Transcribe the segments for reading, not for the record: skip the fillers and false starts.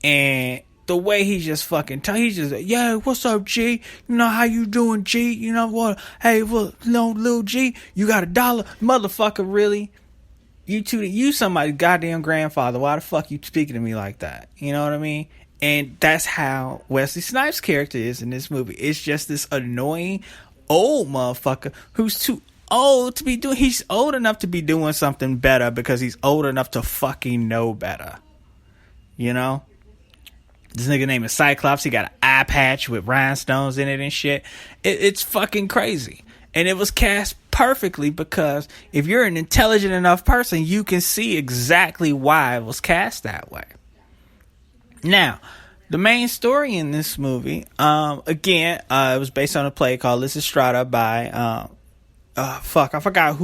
And the way he just fucking he's just like, yeah, what's up, G? You know how you doing, G? You know what? Hey, well, little G, you got $1, motherfucker? Really? You somebody's goddamn grandfather. Why the fuck you speaking to me like that? You know what I mean? And that's how Wesley Snipes' character is in this movie. It's just this annoying old motherfucker who's too old to be doing. He's old enough to be doing something better because he's old enough to fucking know better. You know? This nigga name is Cyclops. He got an eye patch with rhinestones in it and shit. It's fucking crazy. And it was cast perfectly because if you're an intelligent enough person, you can see exactly why it was cast that way. Now, the main story in this movie, again, it was based on a play called Lysistrata by, I forgot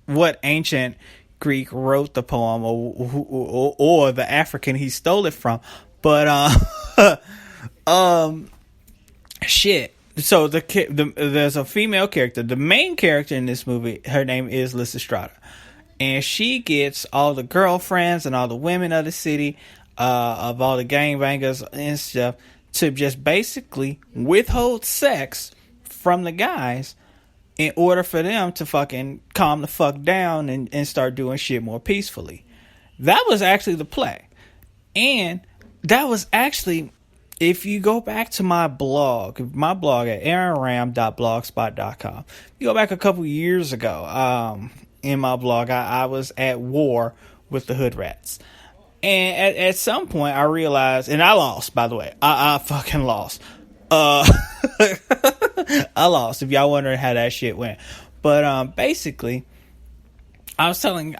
what ancient Greek wrote the poem or the African he stole it from. But, shit. So there's a female character. The main character in this movie, her name is Lysistrata. And she gets all the girlfriends and all the women of the city, of all the gangbangers and stuff, to just basically withhold sex from the guys in order for them to fucking calm the fuck down and start doing shit more peacefully. That was actually the play. And that was actually, if you go back to my blog at aaronram.blogspot.com, you go back a couple years ago, in my blog, I was at war with the Hood Rats. And at some point I realized, and I lost, by the way, I fucking lost. I lost, if y'all wondering how that shit went. But, basically, I was telling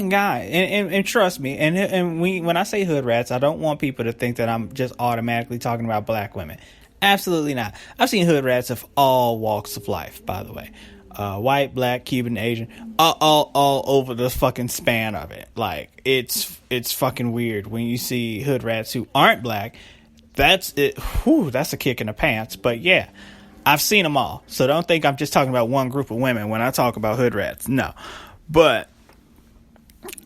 guys, and trust me, and when I say Hood Rats, I don't want people to think that I'm just automatically talking about black women. Absolutely not. I've seen Hood Rats of all walks of life, by the way. White, black, Cuban, Asian, all over the fucking span of it. Like, it's fucking weird when you see Hood Rats who aren't black. That's it. Whew, that's a kick in the pants. But yeah, I've seen them all. So don't think I'm just talking about one group of women when I talk about Hood Rats. No. But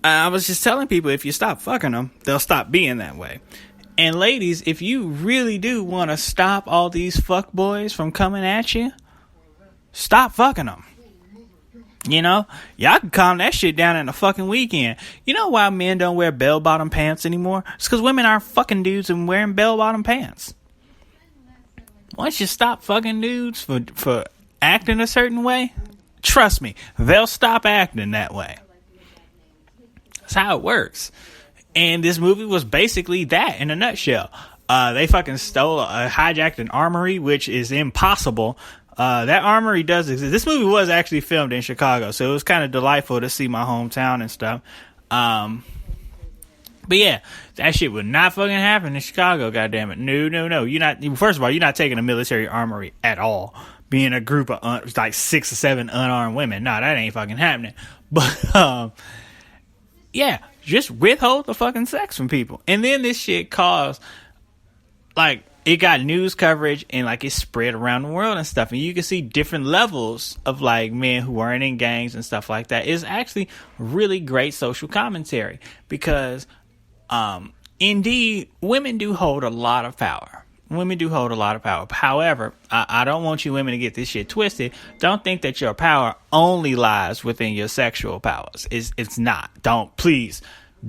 I was just telling people, if you stop fucking them, they'll stop being that way. And ladies, if you really do want to stop all these fuck boys from coming at you, stop fucking them. You know, y'all can calm that shit down in a fucking weekend. You know why men don't wear bell-bottom pants anymore? It's because women aren't fucking dudes and wearing bell-bottom pants. Once you stop fucking dudes for acting a certain way, trust me, they'll stop acting that way. That's how it works. And this movie was basically that in a nutshell. They fucking hijacked an armory, which is impossible. That armory does exist. This movie was actually filmed in Chicago, so it was kind of delightful to see my hometown and stuff. But yeah, that shit would not fucking happen in Chicago, goddammit. No. First of all, you're not taking a military armory at all. Being a group of like 6 or 7 unarmed women. Nah, that ain't fucking happening. But, yeah, just withhold the fucking sex from people. And then this shit caused, like, it got news coverage and like it spread around the world and stuff. And you can see different levels of like men who aren't in gangs and stuff like that. It's actually really great social commentary because, indeed, women do hold a lot of power. However, I don't want you women to get this shit twisted. Don't think that your power only lies within your sexual powers. It's not. Please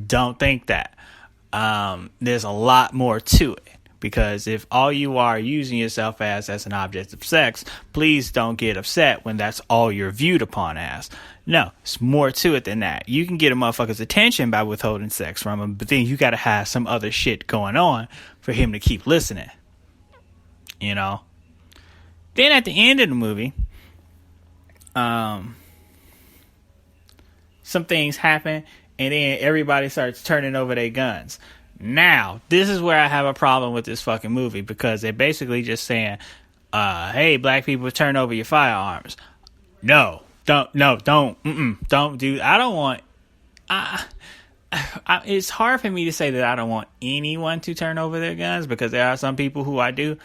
don't think that. There's a lot more to it. Because if all you are using yourself as an object of sex, please don't get upset when that's all you're viewed upon as. No, it's more to it than that. You can get a motherfucker's attention by withholding sex from him, but then you gotta have some other shit going on for him to keep listening. You know? Then at the end of the movie, some things happen, and then everybody starts turning over their guns. Now, this is where I have a problem with this fucking movie, because they're basically just saying, hey, black people, turn over your firearms. Don't do, I don't want, it's hard for me to say that I don't want anyone to turn over their guns, because there are some people who I do,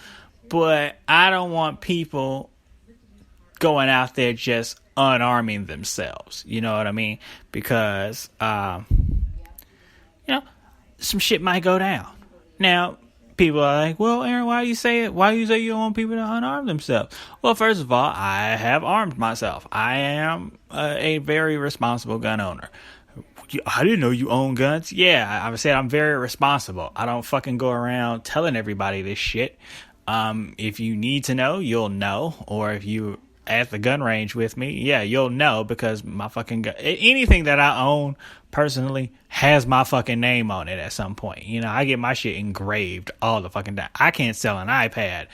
but I don't want people going out there just unarming themselves. You know what I mean? Because, you know, some shit might go down. Now, people are like, well, Aaron, why do you say it? Why do you say you don't want people to unarm themselves? Well, first of all, I have armed myself. I am a very responsible gun owner. I didn't know you own guns. Yeah, I said I'm very responsible. I don't fucking go around telling everybody this shit. If you need to know, you'll know. Or if you at the gun range with me, yeah, you'll know, because my fucking gun, anything that I own personally has my fucking name on it at some point. You know, I get my shit engraved all the fucking time. I can't sell an iPad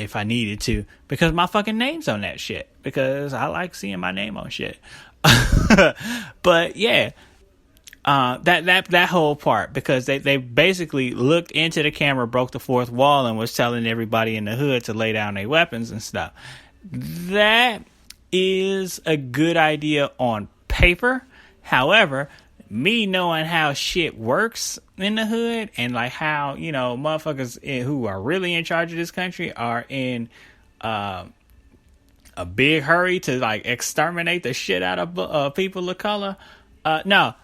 if I needed to, because my fucking name's on that shit, because I like seeing my name on shit. But yeah, that whole part, because they basically looked into the camera, broke the fourth wall, and was telling everybody in the hood to lay down their weapons and stuff. That is a good idea on paper. However, me knowing how shit works in the hood, and like how, you know, motherfuckers who are really in charge of this country are in a big hurry to like exterminate the shit out of people of color. No,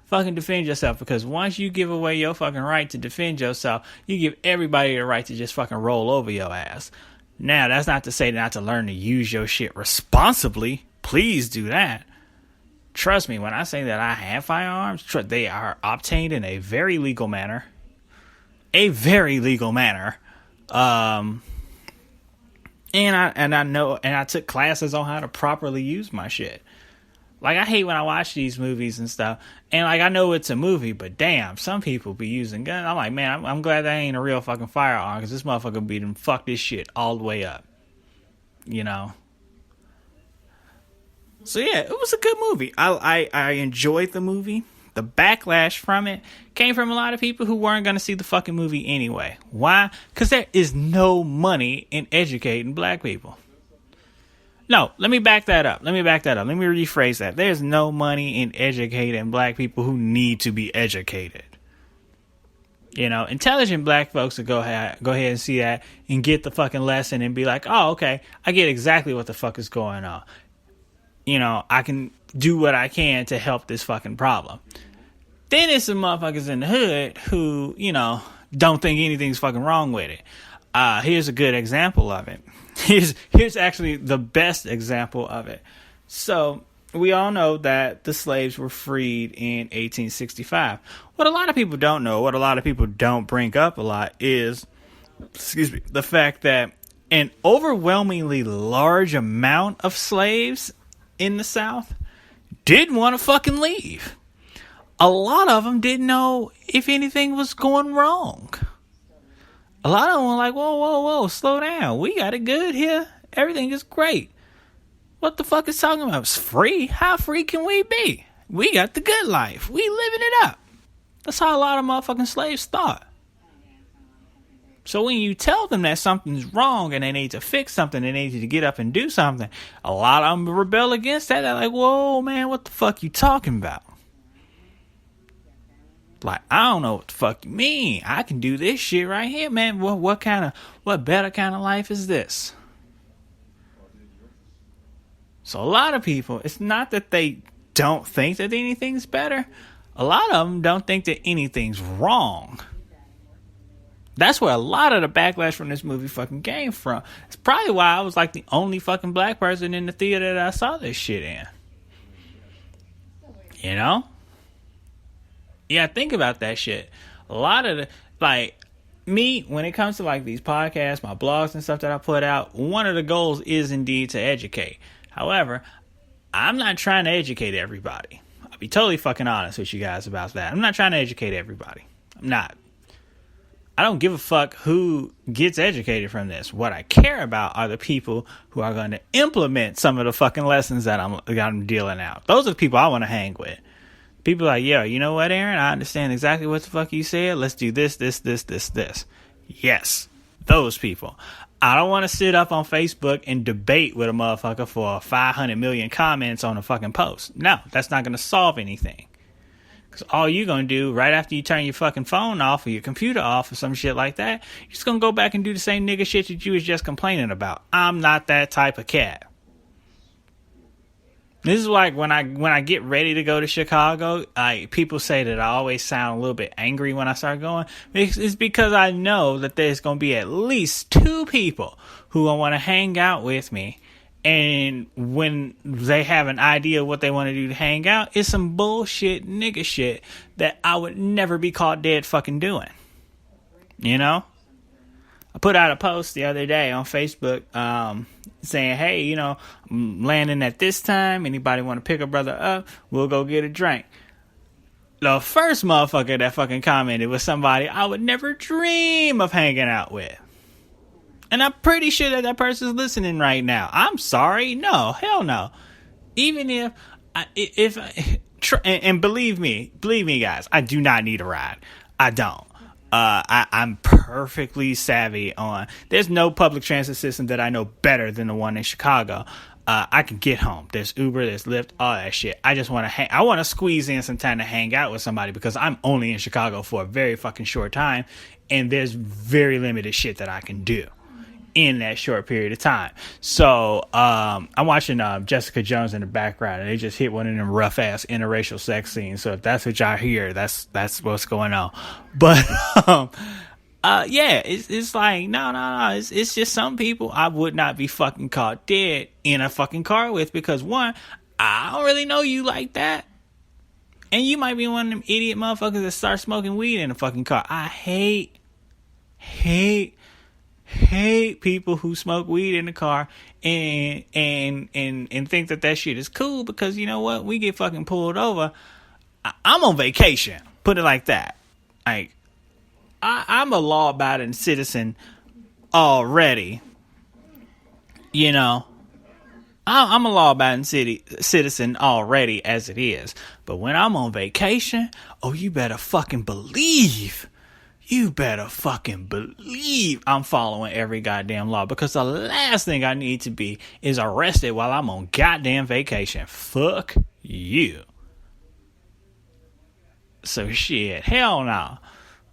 fucking defend yourself, because once you give away your fucking right to defend yourself, you give everybody the right to just fucking roll over your ass. Now, that's not to say not to learn to use your shit responsibly. Please do that. Trust me, when I say that I have firearms, they are obtained in a very legal manner. A very legal manner. And I know, and I took classes on how to properly use my shit. Like, I hate when I watch these movies and stuff, and like, I know it's a movie, but damn, some people be using guns. I'm like, man, I'm glad that ain't a real fucking firearm, because this motherfucker be done fuck this shit all the way up. You know? So yeah, it was a good movie. I enjoyed the movie. The backlash from it came from a lot of people who weren't going to see the fucking movie anyway. Why? Because there is no money in educating black people. No, let me back that up. Let me rephrase that. There's no money in educating black people who need to be educated. You know, intelligent black folks will go ahead and see that and get the fucking lesson and be like, oh, okay, I get exactly what the fuck is going on. You know, I can do what I can to help this fucking problem. Then there's some motherfuckers in the hood who, you know, don't think anything's fucking wrong with it. Here's a good example of it. Here's actually the best example of it. So, we all know that the slaves were freed in 1865. What a lot of people don't know, what a lot of people don't bring up a lot is, the fact that an overwhelmingly large amount of slaves in the South didn't want to fucking leave. A lot of them didn't know if anything was going wrong. A lot of them were like, whoa, slow down. We got it good here. Everything is great. What the fuck is talking about? It's free? How free can we be? We got the good life. We living it up. That's how a lot of motherfucking slaves thought. So when you tell them that something's wrong and they need to fix something, they need to get up and do something, a lot of them rebel against that. They're like, whoa, man, what the fuck you talking about? Like, I don't know what the fuck you mean. I can do this shit right here, man. What better kind of life is this? So a lot of people, it's not that they don't think that anything's better. A lot of them don't think that anything's wrong. That's where a lot of the backlash from this movie fucking came from. It's probably why I was like the only fucking black person in the theater that I saw this shit in. You know? Yeah, think about that shit. A lot of the, like, me, when it comes to like these podcasts, my blogs and stuff that I put out, one of the goals is indeed to educate. However, I'm not trying to educate everybody. I'll be totally fucking honest with you guys about that. I'm not trying to educate everybody. I'm not. I don't give a fuck who gets educated from this. What I care about are the people who are going to implement some of the fucking lessons that I'm dealing out. Those are the people I want to hang with. People are like, yo, you know what, Aaron? I understand exactly what the fuck you said. Let's do this. Yes, those people. I don't want to sit up on Facebook and debate with a motherfucker for 500 million comments on a fucking post. No, that's not going to solve anything. Because all you're going to do right after you turn your fucking phone off or your computer off or some shit like that, you're just going to go back and do the same nigga shit that you was just complaining about. I'm not that type of cat. This is like when I get ready to go to Chicago, people say that I always sound a little bit angry when I start going. It's because I know that there's going to be at least 2 people who want to hang out with me. And when they have an idea of what they want to do to hang out, it's some bullshit nigga shit that I would never be caught dead fucking doing. You know? I put out a post the other day on Facebook saying, hey, you know, I'm landing at this time. Anybody want to pick a brother up? We'll go get a drink. The first motherfucker that fucking commented was somebody I would never dream of hanging out with. And I'm pretty sure that person's listening right now. I'm sorry. No, hell no. Even and believe me, guys, I do not need a ride. I don't. I'm perfectly savvy on. There's no public transit system that I know better than the one in Chicago. I can get home. There's Uber, there's Lyft, all that shit. I just want to I want to squeeze in some time to hang out with somebody because I'm only in Chicago for a very fucking short time, and there's very limited shit that I can do in that short period of time. So I'm watching Jessica Jones in the background, and they just hit one of them rough ass interracial sex scenes. So if that's what y'all hear, that's what's going on. But yeah, it's like no. It's just some people I would not be fucking caught dead in a fucking car with because one, I don't really know you like that, and you might be one of them idiot motherfuckers that start smoking weed in a fucking car. I hate people who smoke weed in the car and think that shit is cool because you know what? We get fucking pulled over. I'm on vacation. Put it like that. Like, I'm a law-abiding citizen already. You know, I'm a law-abiding citizen already as it is. But when I'm on vacation, oh, you better fucking believe I'm following every goddamn law because the last thing I need to be is arrested while I'm on goddamn vacation. Fuck you. So shit, hell no.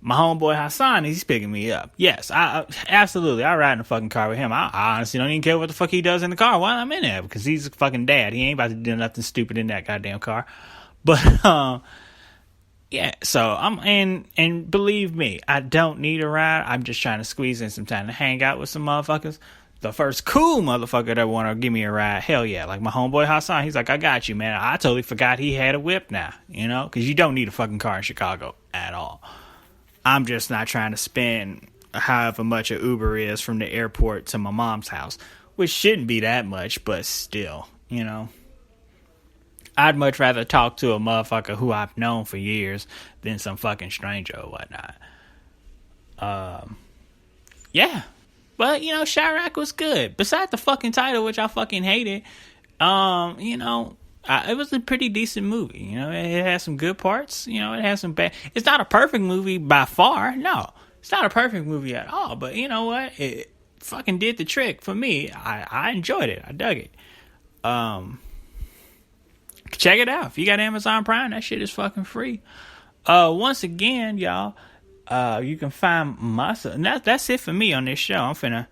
My homeboy Hassan, he's picking me up. Yes, I absolutely. I ride in the fucking car with him. I honestly don't even care what the fuck he does in the car while I'm in there because he's a fucking dad. He ain't about to do nothing stupid in that goddamn car. But yeah, so and believe me, I don't need a ride. I'm just trying to squeeze in some time to hang out with some motherfuckers. The first cool motherfucker that want to give me a ride, hell yeah. Like my homeboy Hassan, he's like, I got you, man. I totally forgot he had a whip now, you know? Because you don't need a fucking car in Chicago at all. I'm just not trying to spend however much an Uber is from the airport to my mom's house, which shouldn't be that much, but still, you know? I'd much rather talk to a motherfucker who I've known for years than some fucking stranger or whatnot. Yeah. But, you know, Chiraq was good. Besides the fucking title, which I fucking hated, you know, it was a pretty decent movie. You know, it has some good parts. You know, it has some bad. It's not a perfect movie by far. No, it's not a perfect movie at all. But you know what? It fucking did the trick for me. I enjoyed it. I dug it. Check it out. If you got Amazon Prime, that shit is fucking free. Once again, y'all, you can find myself. That's it for me on this show. I'm finna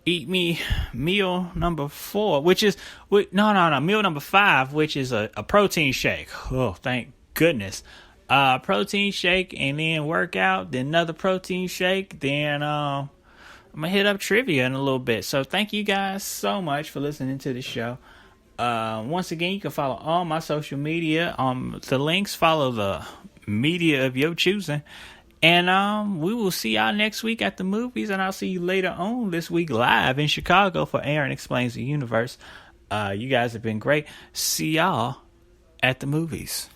eat me meal number 4, which is meal number 5, which is a protein shake. Oh, thank goodness. Protein shake and then workout, then another protein shake, then I'm gonna hit up trivia in a little bit. So thank you guys so much for listening to the show. Once again, you can follow all my social media. The links, follow the media of your choosing. And we will see y'all next week at the movies, and I'll see you later on this week live in Chicago for Aaron Explains the Universe. You guys have been great. See y'all at the movies.